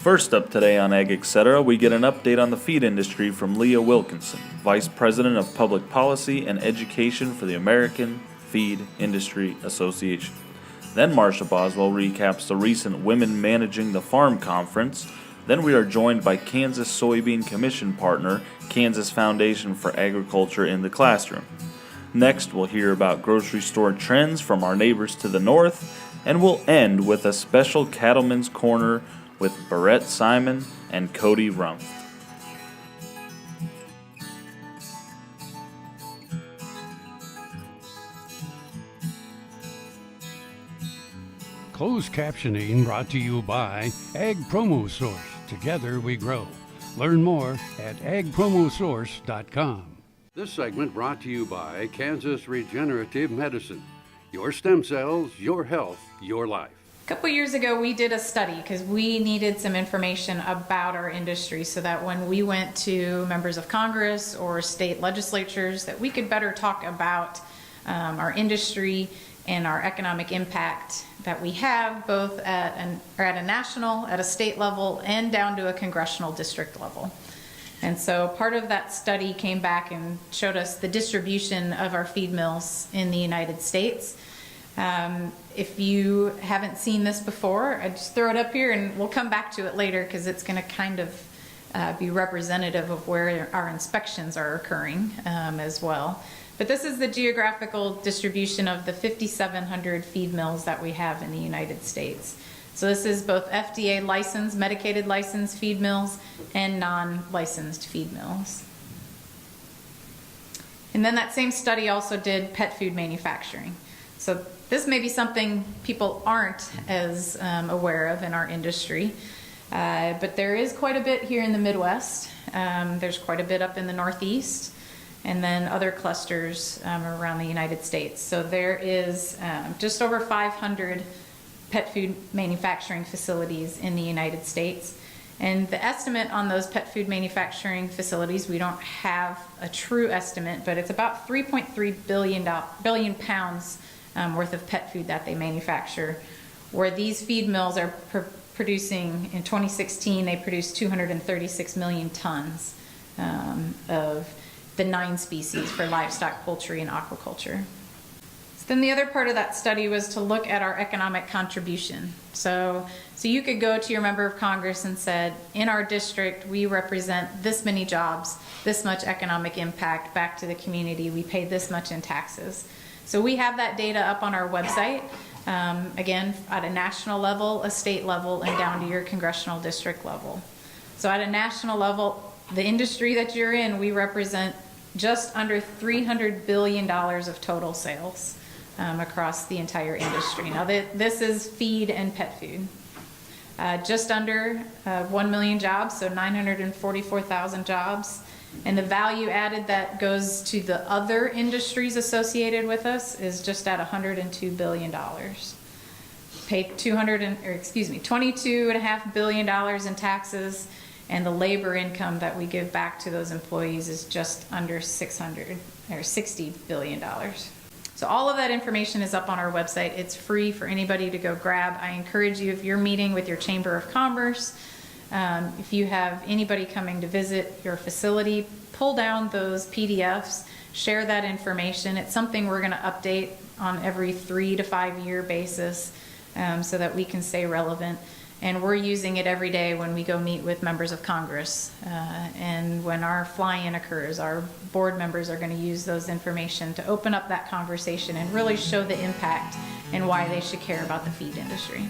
First up today on AGetc, we get an update on the feed industry from Leah Wilkinson, Vice President of Public Policy and Education for the American Feed Industry Association. Then Marsha Boswell recaps the recent Women Managing the Farm Conference. Then we are joined by Kansas Soybean Commission partner, Kansas Foundation for Agriculture in the Classroom. Next, we'll hear about grocery store trends from our neighbors to the north, and we'll end with a special Cattleman's Corner with Barrett Simon and Cody Runft. Closed captioning brought to you by Ag Promo Source. Together we grow. Learn more at agpromosource.com. This segment brought to you by Kansas Regenerative Medicine. Your stem cells, your health, your life. A couple years ago, we did a study because we needed some information about our industry so that when we went to members of Congress or state legislatures, that we could better talk about our industry and our economic impact that we have both at a national, at a state level, and down to a congressional district level. And so part of that study came back and showed us the distribution of our feed mills in the United States. If you haven't seen this before, I just throw it up here and we'll come back to it later because it's going to kind of be representative of where our inspections are occurring as well. But this is the geographical distribution of the 5,700 feed mills that we have in the United States. So this is both FDA licensed, medicated licensed feed mills and non-licensed feed mills. And then that same study also did pet food manufacturing. So this may be something people aren't as aware of in our industry, but there is quite a bit here in the Midwest. There's quite a bit up in the Northeast, and then other clusters around the United States. So there is just over 500 pet food manufacturing facilities in the United States. And the estimate on those pet food manufacturing facilities, we don't have a true estimate, but it's about 3.3 billion pounds worth of pet food that they manufacture, where these feed mills are producing, in 2016, they produced 236 million tons of the 9 species for livestock, poultry, and aquaculture. Then the other part of that study was to look at our economic contribution. So you could go to your member of Congress and said, in our district, we represent this many jobs, this much economic impact back to the community, we pay this much in taxes. So we have that data up on our website, again, at a national level, a state level, and down to your congressional district level. So at a national level, the industry that you're in, we represent just under $300 billion of total sales across the entire industry. Now this is feed and pet food. Just under 1 million jobs, so 944,000 jobs. And the value added that goes to the other industries associated with us is just at $102 billion. Pay $22.5 billion in taxes, and the labor income that we give back to those employees is just under $60 billion. So all of that information is up on our website. It's free for anybody to go grab. I encourage you, if you're meeting with your Chamber of Commerce, if you have anybody coming to visit your facility, pull down those PDFs, share that information. It's something we're going to update on every 3 to 5 year basis so that we can stay relevant. And we're using it every day when we go meet with members of Congress. And when our fly-in occurs, our board members are going to use those information to open up that conversation and really show the impact and why they should care about the feed industry.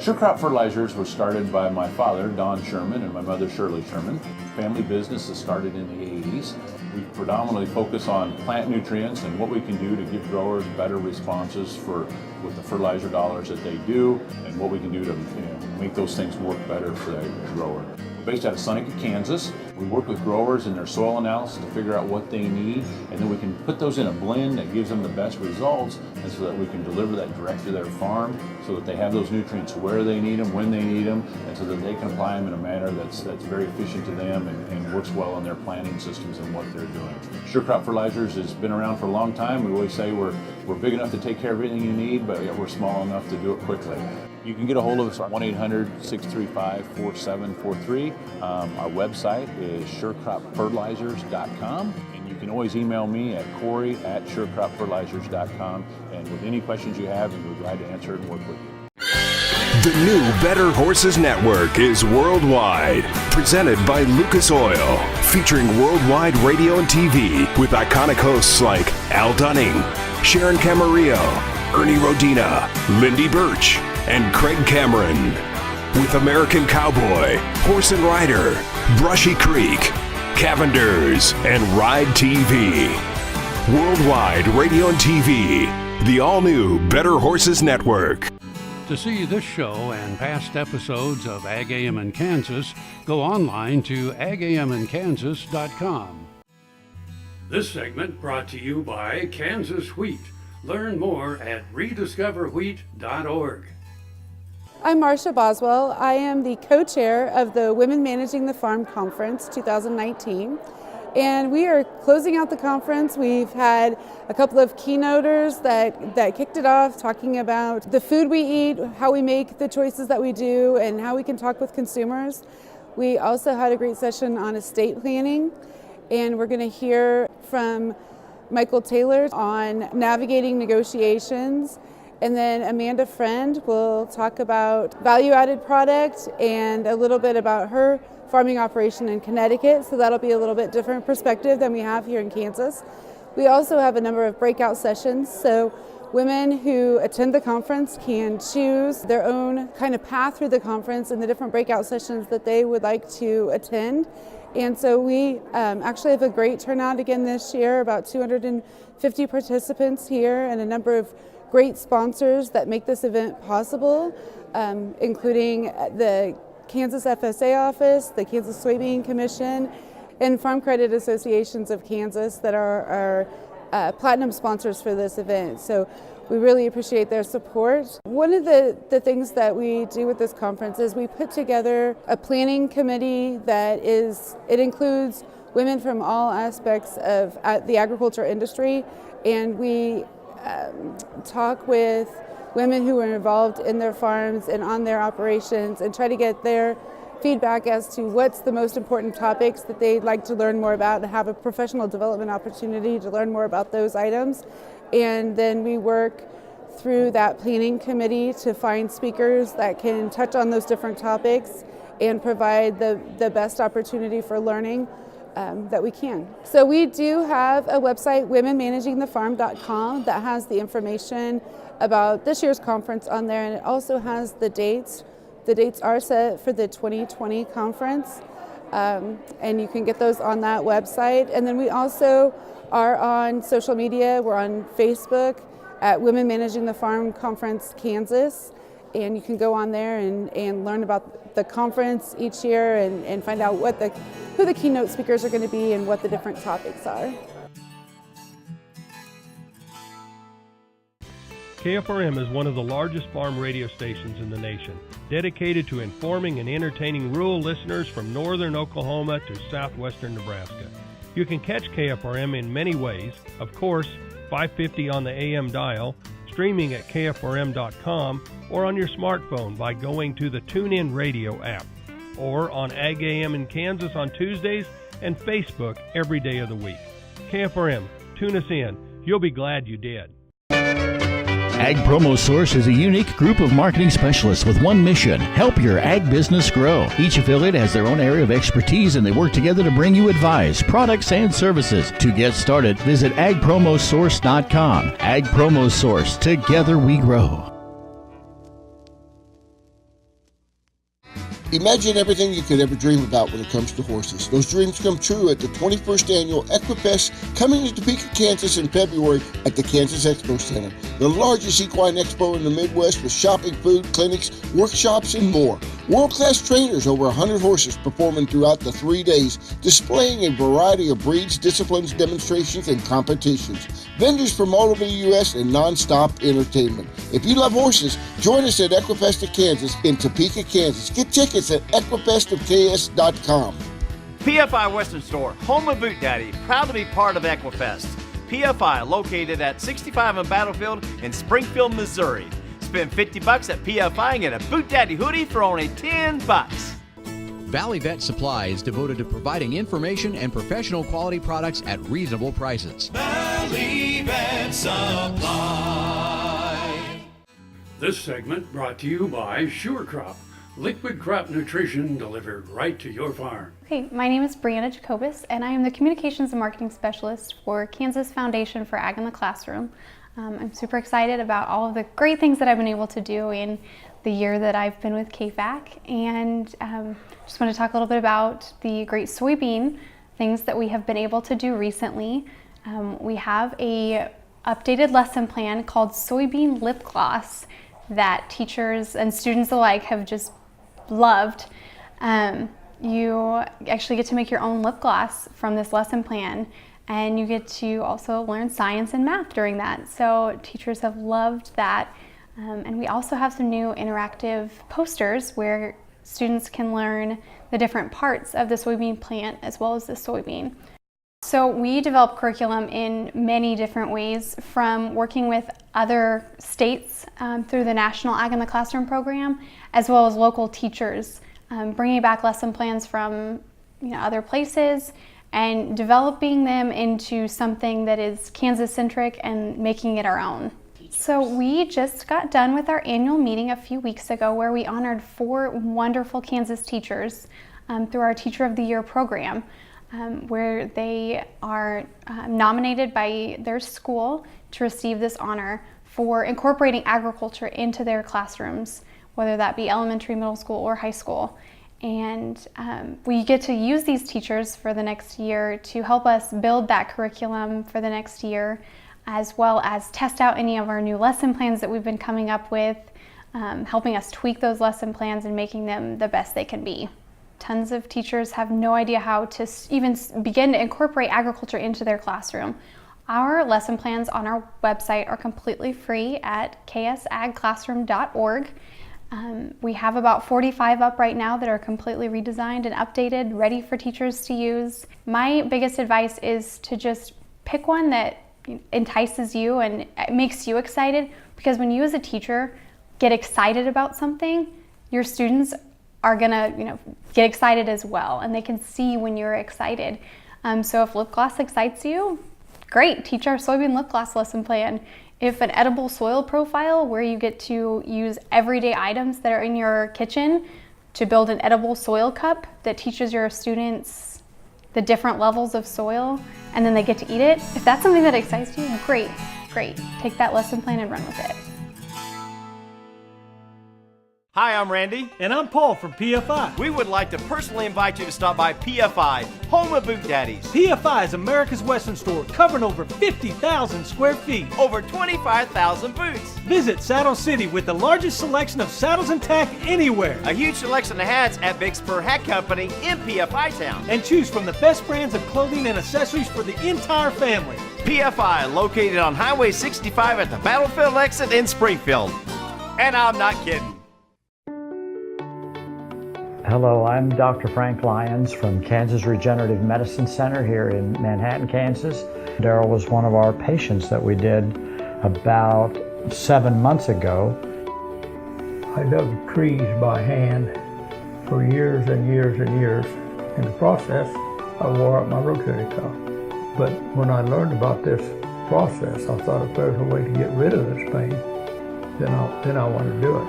Sure Crop Fertilizers was started by my father, Don Sherman, and my mother, Shirley Sherman. Family business that started in the 80s. We predominantly focus on plant nutrients and what we can do to give growers better responses with the fertilizer dollars that they do, and what we can do to make those things work better for the grower. We're based out of Seneca, Kansas. We work with growers in their soil analysis to figure out what they need, and then we can put those in a blend that gives them the best results, and so that we can deliver that direct to their farm so that they have those nutrients where they need them, when they need them, and so that they can apply them in a manner that's very efficient to them and works well on their planting systems and what they're doing. Sure Crop Fertilizers has been around for a long time. We always say we're big enough to take care of everything you need, but we're small enough to do it quickly. You can get a hold of us at 1-800-635-4743. Our website is surecropfertilizers.com. And you can always email me at corey@surecropfertilizers.com. And with any questions you have, we'll be glad to answer it and work with you. The new Better Horses Network is worldwide, presented by Lucas Oil, featuring worldwide radio and TV with iconic hosts like Al Dunning, Sharon Camarillo, Ernie Rodina, Lindy Birch, and Craig Cameron. With American Cowboy, Horse and Rider, Brushy Creek, Cavenders, and Ride TV. Worldwide radio and TV, the all-new Better Horses Network. To see this show and past episodes of Ag AM in Kansas, go online to agaminkansas.com. This segment brought to you by Kansas Wheat. Learn more at rediscoverwheat.org. I'm Marsha Boswell. I am the co-chair of the Women Managing the Farm Conference 2019. And we are closing out the conference. We've had a couple of keynoters that kicked it off, talking about the food we eat, how we make the choices that we do, and how we can talk with consumers. We also had a great session on estate planning, and we're going to hear from Michael Taylor on navigating negotiations. And then Amanda Friend will talk about value-added product and a little bit about her farming operation in Connecticut. So that'll be a little bit different perspective than we have here in Kansas. We also have a number of breakout sessions. So women who attend the conference can choose their own kind of path through the conference and the different breakout sessions that they would like to attend. And so we actually have a great turnout again this year, about 250 participants here and a number of great sponsors that make this event possible, including the Kansas FSA office, the Kansas Soybean Commission, and Farm Credit Associations of Kansas that are our platinum sponsors for this event. So we really appreciate their support. One of the things that we do with this conference is we put together a planning committee it includes women from all aspects of the agriculture industry, and we talk with women who are involved in their farms and on their operations and try to get their feedback as to what's the most important topics that they'd like to learn more about and have a professional development opportunity to learn more about those items. And then we work through that planning committee to find speakers that can touch on those different topics and provide the best opportunity for learning that we can. So we do have a website, womenmanagingthefarm.com, that has the information about this year's conference on there, and it also has the dates. The dates are set for the 2020 conference, and you can get those on that website. And then we also are on social media. We're on Facebook at Women Managing the Farm Conference Kansas, and you can go on there and learn about the conference each year and find out who the keynote speakers are going to be and what the different topics are. KFRM is one of the largest farm radio stations in the nation, dedicated to informing and entertaining rural listeners from northern Oklahoma to southwestern Nebraska. You can catch KFRM in many ways, of course, 550 on the AM dial, streaming at kfrm.com, or on your smartphone by going to the TuneIn Radio app, or on Ag AM in Kansas on Tuesdays and Facebook every day of the week. KFRM, tune us in. You'll be glad you did. Ag Promo Source is a unique group of marketing specialists with one mission: help your ag business grow. Each affiliate has their own area of expertise, and they work together to bring you advice, products, and services. To get started, visit agpromosource.com. Ag Promo Source. Together we grow. Imagine everything you could ever dream about when it comes to horses. Those dreams come true at the 21st Annual Equifest, coming to Topeka, Kansas in February at the Kansas Expo Center, the largest equine expo in the Midwest, with shopping, food, clinics, workshops, and more. World-class trainers, over 100 horses performing throughout the 3 days, displaying a variety of breeds, disciplines, demonstrations, and competitions. Vendors from all over the U.S. and non-stop entertainment. If you love horses, join us at Equifest of Kansas in Topeka, Kansas. Get tickets at equifestofks.com. PFI Western Store, home of Boot Daddy, proud to be part of Equifest. PFI, located at 65 on Battlefield in Springfield, Missouri. Spend $50 at PFI and get a Boot Daddy hoodie for only $10. Valley Vet Supply is devoted to providing information and professional quality products at reasonable prices. Valley Vet Supply. This segment brought to you by Sure Crop, liquid crop nutrition delivered right to your farm. Okay, my name is Brianna Jacobus, and I am the Communications and Marketing Specialist for Kansas Foundation for Ag in the Classroom. I'm super excited about all of the great things that I've been able to do in the year that I've been with KFAC, and just want to talk a little bit about the great soybean things that we have been able to do recently. We have a updated lesson plan called Soybean Lip Gloss that teachers and students alike have just loved. You actually get to make your own lip gloss from this lesson plan, and you get to also learn science and math during that. So teachers have loved that. And we also have some new interactive posters where students can learn the different parts of the soybean plant as well as the soybean. So we develop curriculum in many different ways, from working with other states through the National Ag in the Classroom program, as well as local teachers, bringing back lesson plans from other places and developing them into something that is Kansas-centric and making it our own. So we just got done with our annual meeting a few weeks ago where we honored 4 wonderful Kansas teachers through our Teacher of the Year program, where they are nominated by their school to receive this honor for incorporating agriculture into their classrooms, whether that be elementary, middle school, or high school. And we get to use these teachers for the next year to help us build that curriculum for the next year, as well as test out any of our new lesson plans that we've been coming up with, helping us tweak those lesson plans and making them the best they can be. Tons of teachers have no idea how to even begin to incorporate agriculture into their classroom. Our lesson plans on our website are completely free at ksagclassroom.org. We have about 45 up right now that are completely redesigned and updated, ready for teachers to use. My biggest advice is to just pick one that entices you and makes you excited, because when you as a teacher get excited about something, your students are gonna get excited as well, and they can see when you're excited. So if lip gloss excites you, great, teach our soybean lip gloss lesson plan. If an edible soil profile, where you get to use everyday items that are in your kitchen to build an edible soil cup that teaches your students the different levels of soil, and then they get to eat it. If that's something that excites you, great. Take that lesson plan and run with it. Hi, I'm Randy. And I'm Paul from PFI. We would like to personally invite you to stop by PFI, home of Boot Daddies. PFI is America's Western store, covering over 50,000 square feet. Over 25,000 boots. Visit Saddle City with the largest selection of saddles and tack anywhere. A huge selection of hats at Big Spur Hat Company in PFI Town. And choose from the best brands of clothing and accessories for the entire family. PFI, located on Highway 65 at the Battlefield exit in Springfield. And I'm not kidding. Hello, I'm Dr. Frank Lyons from Kansas Regenerative Medicine Center here in Manhattan, Kansas. Daryl was one of our patients that we did about 7 months ago. I dug trees by hand for years and years and years. In the process, I wore out my rotator cuff. But when I learned about this process, I thought if there's a way to get rid of this pain, then I want to do it.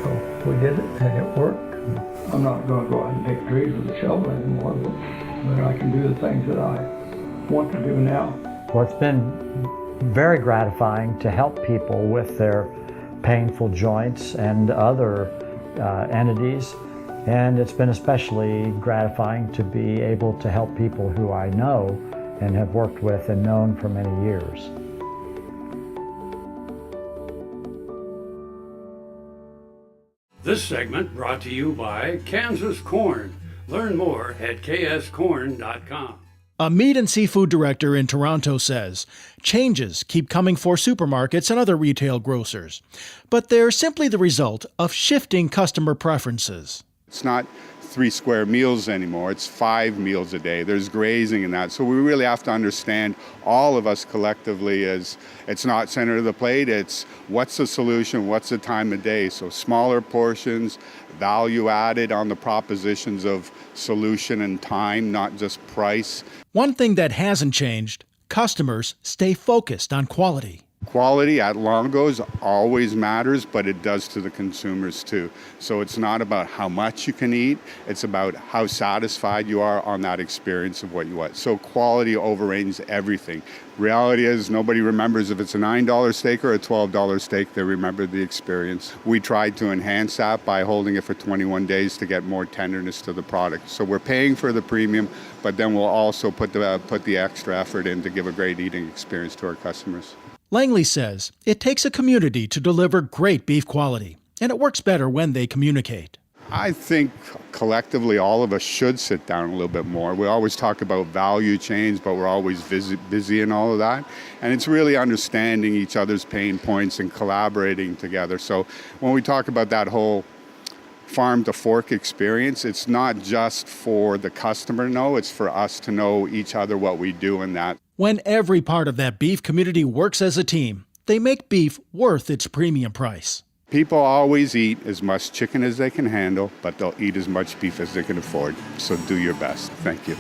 So we did it, and it worked. I'm not going to go out and take trees with a shovel anymore, but I can do the things that I want to do now. Well, it's been very gratifying to help people with their painful joints and other entities, and it's been especially gratifying to be able to help people who I know and have worked with and known for many years. This segment brought to you by Kansas Corn. Learn more at kscorn.com. A meat and seafood director in Toronto says, changes keep coming for supermarkets and other retail grocers, but they're simply the result of shifting customer preferences. It's not 3 square meals anymore. It's 5 meals a day. There's grazing in that. So we really have to understand, all of us collectively, as it's not center of the plate, it's what's the solution, what's the time of day. So smaller portions, value added on the propositions of solution and time, not just price. One thing that hasn't changed, customers stay focused on quality. Quality at Longo's always matters, but it does to the consumers too. So it's not about how much you can eat, it's about how satisfied you are on that experience of what you want. So quality overreigns everything. Reality is, nobody remembers if it's a $9 steak or a $12 steak, they remember the experience. We tried to enhance that by holding it for 21 days to get more tenderness to the product. So we're paying for the premium, but then we'll also put the extra effort in to give a great eating experience to our customers. Langley says it takes a community to deliver great beef quality, and it works better when they communicate. I think collectively all of us should sit down a little bit more. We always talk about value chains, but we're always busy in all of that. And it's really understanding each other's pain points and collaborating together. So when we talk about that whole farm to fork experience, it's not just for the customer to know, it's for us to know each other, what we do in that. When every part of that beef community works as a team, they make beef worth its premium price. People always eat as much chicken as they can handle, but they'll eat as much beef as they can afford. So do your best. Thank you.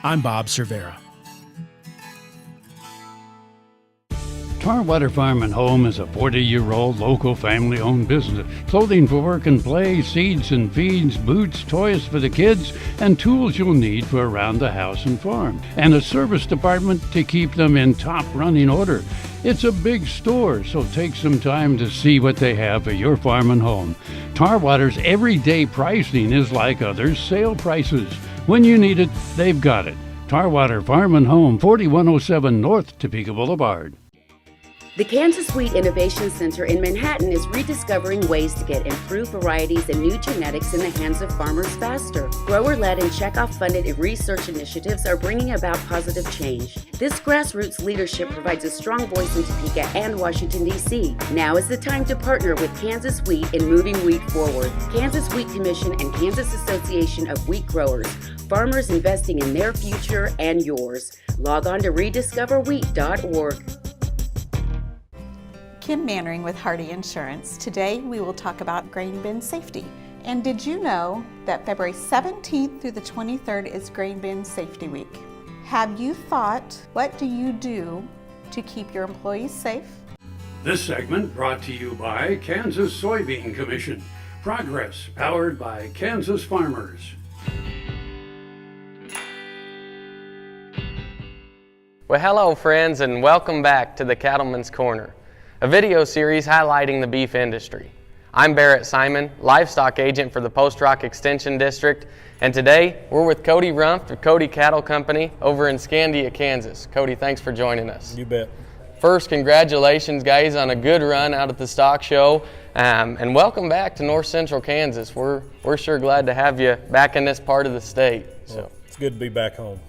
I'm Bob Cervera. Tarwater Farm and Home is a 40-year-old local family-owned business. Clothing for work and play, seeds and feeds, boots, toys for the kids, and tools you'll need for around the house and farm. And a service department to keep them in top running order. It's a big store, so take some time to see what they have for your farm and home. Tarwater's everyday pricing is like others' sale prices. When you need it, they've got it. Tarwater Farm and Home, 4107 North Topeka Boulevard. The Kansas Wheat Innovation Center in Manhattan is rediscovering ways to get improved varieties and new genetics in the hands of farmers faster. Grower-led and checkoff-funded research initiatives are bringing about positive change. This grassroots leadership provides a strong voice in Topeka and Washington, D.C. Now is the time to partner with Kansas Wheat in moving wheat forward. Kansas Wheat Commission and Kansas Association of Wheat Growers. Farmers investing in their future and yours. Log on to rediscoverwheat.org. Kim Mannering with Hardy Insurance. Today we will talk about grain bin safety. And did you know that February 17th through the 23rd is Grain Bin Safety Week? Have you thought, what do you do to keep your employees safe? This segment brought to you by Kansas Soybean Commission. Progress powered by Kansas farmers. Well, hello friends, and welcome back to the Cattleman's Corner, a video series highlighting the beef industry. I'm Barrett Simon, livestock agent for the Post Rock Extension District, and today we're with Cody Runft of Cody Cattle Company over in Scandia, Kansas. Cody, thanks for joining us. You bet. First, congratulations guys on a good run out at the stock show, and welcome back to North Central Kansas. We're sure glad to have you back in this part of the state. Well, it's good to be back home.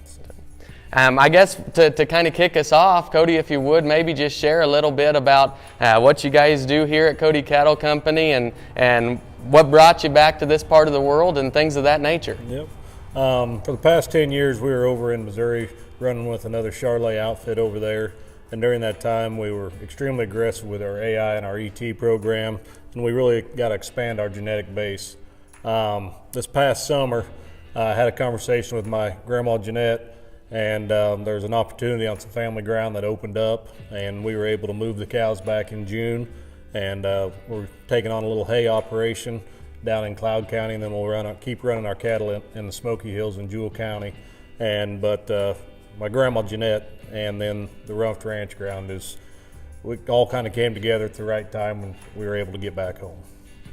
I guess to kind of kick us off, Cody, if you would, maybe just share a little bit about what you guys do here at Cody Cattle Company and what brought you back to this part of the world and things of that nature. Yep. For the past 10 years, we were over in Missouri running with another Charlet outfit over there. And during that time, we were extremely aggressive with our AI and our ET program, and we really got to expand our genetic base. This past summer, I had a conversation with my grandma Jeanette, and there's an opportunity on some family ground that opened up, and we were able to move the cows back in June, and we're taking on a little hay operation down in Cloud County, and then we'll keep running our cattle in the Smoky Hills in Jewell County. But my grandma Jeanette and then the Runft Ranch ground we all kind of came together at the right time when we were able to get back home.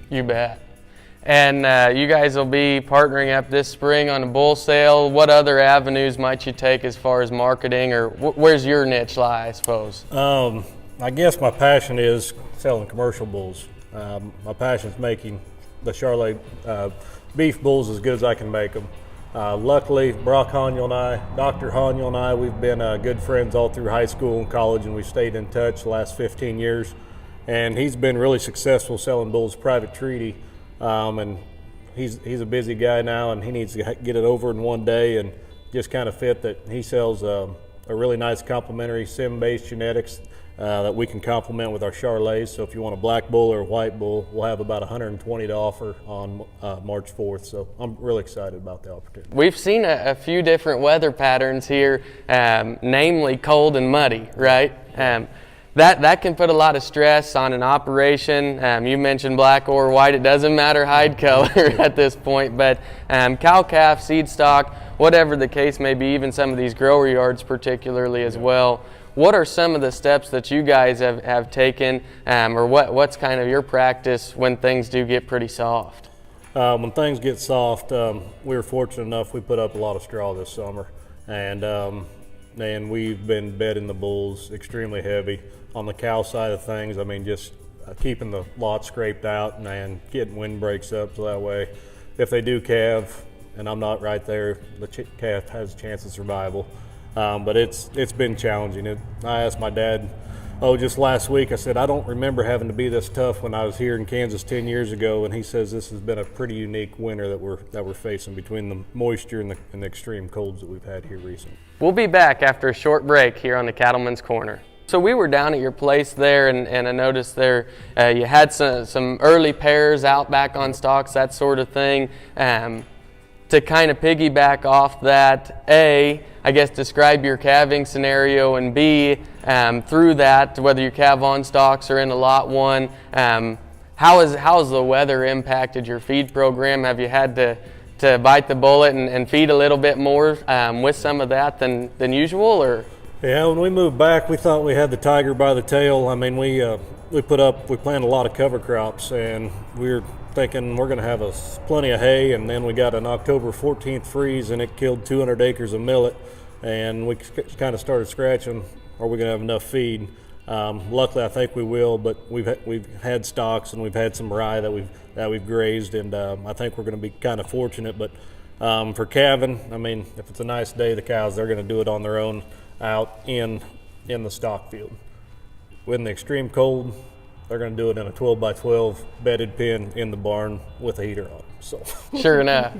You bet. And you guys will be partnering up this spring on a bull sale. What other avenues might you take as far as marketing, or where's your niche lie, I suppose? I guess my passion is selling commercial bulls. My passion is making the Charlet beef bulls as good as I can make them. Luckily, Brock Haniel and I, Dr. Haniel and I, we've been good friends all through high school and college, and we've stayed in touch the last 15 years. And he's been really successful selling bulls private treaty. And he's a busy guy now, and he needs to get it over in one day, and just kind of fit that he sells a really nice complementary sim-based genetics that we can complement with our Charolais. So if you want a black bull or a white bull, we'll have about 120 to offer on March 4th. So I'm really excited about the opportunity. We've seen a few different weather patterns here, namely cold and muddy, right? That can put a lot of stress on an operation. You mentioned black or white. It doesn't matter hide color at this point, but cow-calf, seed stock, whatever the case may be, even some of these grower yards particularly as well. What are some of the steps that you guys have taken, or what's kind of your practice when things do get pretty soft? When things get soft, we were fortunate enough we put up a lot of straw this summer, and we've been bedding the bulls extremely heavy. On the cow side of things, I mean, just keeping the lot scraped out and getting windbreaks up so that way if they do calve, and I'm not right there, the calf has a chance of survival. But it's been challenging. I asked my dad, just last week, I said, I don't remember having to be this tough when I was here in Kansas 10 years ago, and he says this has been a pretty unique winter that we're facing between the moisture and the extreme colds that we've had here recently. We'll be back after a short break here on the Cattleman's Corner. So we were down at your place there, and I noticed there you had some early pairs out back on stalks, that sort of thing. To kind of piggyback off that, A, I guess describe your calving scenario, and B, through that, whether you calve on stalks or in a lot one, how has the weather impacted your feed program? Have you had to bite the bullet and feed a little bit more with some of that than usual, or? Yeah, when we moved back, we thought we had the tiger by the tail. I mean, we planted a lot of cover crops, and we were thinking we're going to have plenty of hay, and then we got an October 14th freeze, and it killed 200 acres of millet, and we kind of started scratching, are we going to have enough feed? Luckily, I think we will, but we've had stocks, and we've had some rye that we've grazed, and I think we're going to be kind of fortunate. But for calving, I mean, if it's a nice day, the cows, they're going to do it on their own out in the stock field. When the extreme cold, they're going to do it in a 12 by 12 bedded pen in the barn with a heater on. So sure enough.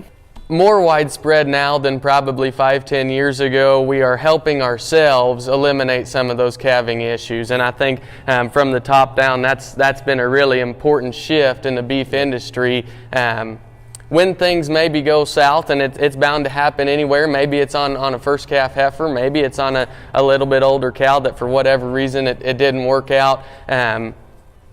More widespread now than probably 5-10 years ago. We are helping ourselves eliminate some of those calving issues, and I think from the top down, that's been a really important shift in the beef industry. When things maybe go south, and it's bound to happen anywhere, maybe it's on a first calf heifer, maybe it's on a little bit older cow that for whatever reason it didn't work out.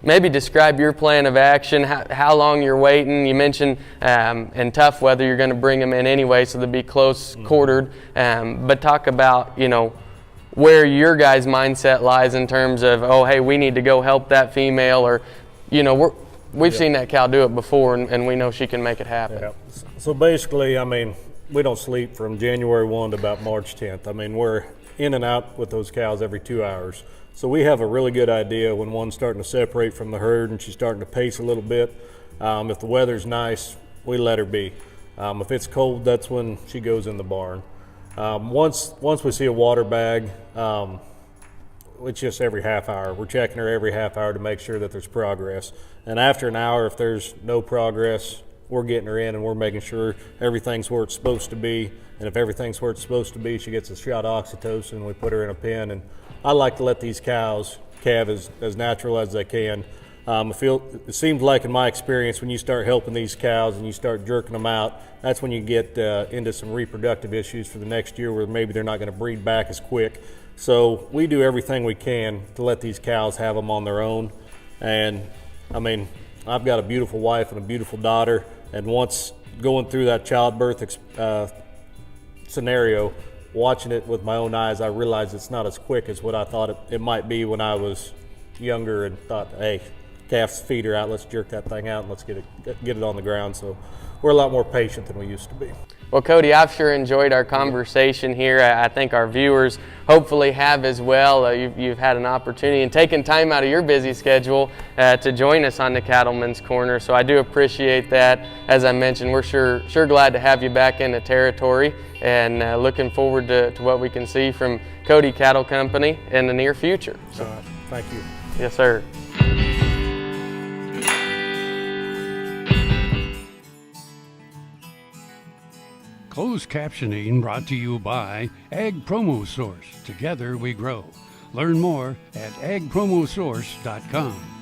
Maybe describe your plan of action, how long you're waiting. You mentioned in tough weather you're going to bring them in anyway, so they'll be close quartered. But talk about, where your guys' mindset lies in terms of, hey, we need to go help that female, or, we've seen that cow do it before, and we know she can make it happen. Yeah. So basically, I mean, we don't sleep from January 1 to about March 10th. I mean, we're in and out with those cows every 2 hours. So we have a really good idea when one's starting to separate from the herd and she's starting to pace a little bit. If the weather's nice, we let her be. If it's cold, that's when she goes in the barn. Once we see a water bag, it's just every half hour. We're checking her every half hour to make sure that there's progress. And after an hour, if there's no progress, we're getting her in and we're making sure everything's where it's supposed to be. And if everything's where it's supposed to be, she gets a shot of oxytocin, and we put her in a pen. And I like to let these cows calve as natural as they can. It seems like in my experience, when you start helping these cows and you start jerking them out, that's when you get into some reproductive issues for the next year where maybe they're not going to breed back as quick. So we do everything we can to let these cows have them on their own. And I mean, I've got a beautiful wife and a beautiful daughter, and once going through that childbirth scenario, watching it with my own eyes, I realized it's not as quick as what I thought it might be when I was younger and thought, hey, calf's feed her out, let's jerk that thing out and let's get it on the ground. So we're a lot more patient than we used to be. Well, Cody, I've sure enjoyed our conversation here. I think our viewers hopefully have as well. You've had an opportunity and taken time out of your busy schedule to join us on the Cattleman's Corner, so I do appreciate that. As I mentioned, we're sure glad to have you back in the territory, and looking forward to what we can see from Cody Cattle Company in the near future. So, thank you. Yes, sir. Closed captioning brought to you by Ag Promo Source. Together we grow. Learn more at agpromosource.com.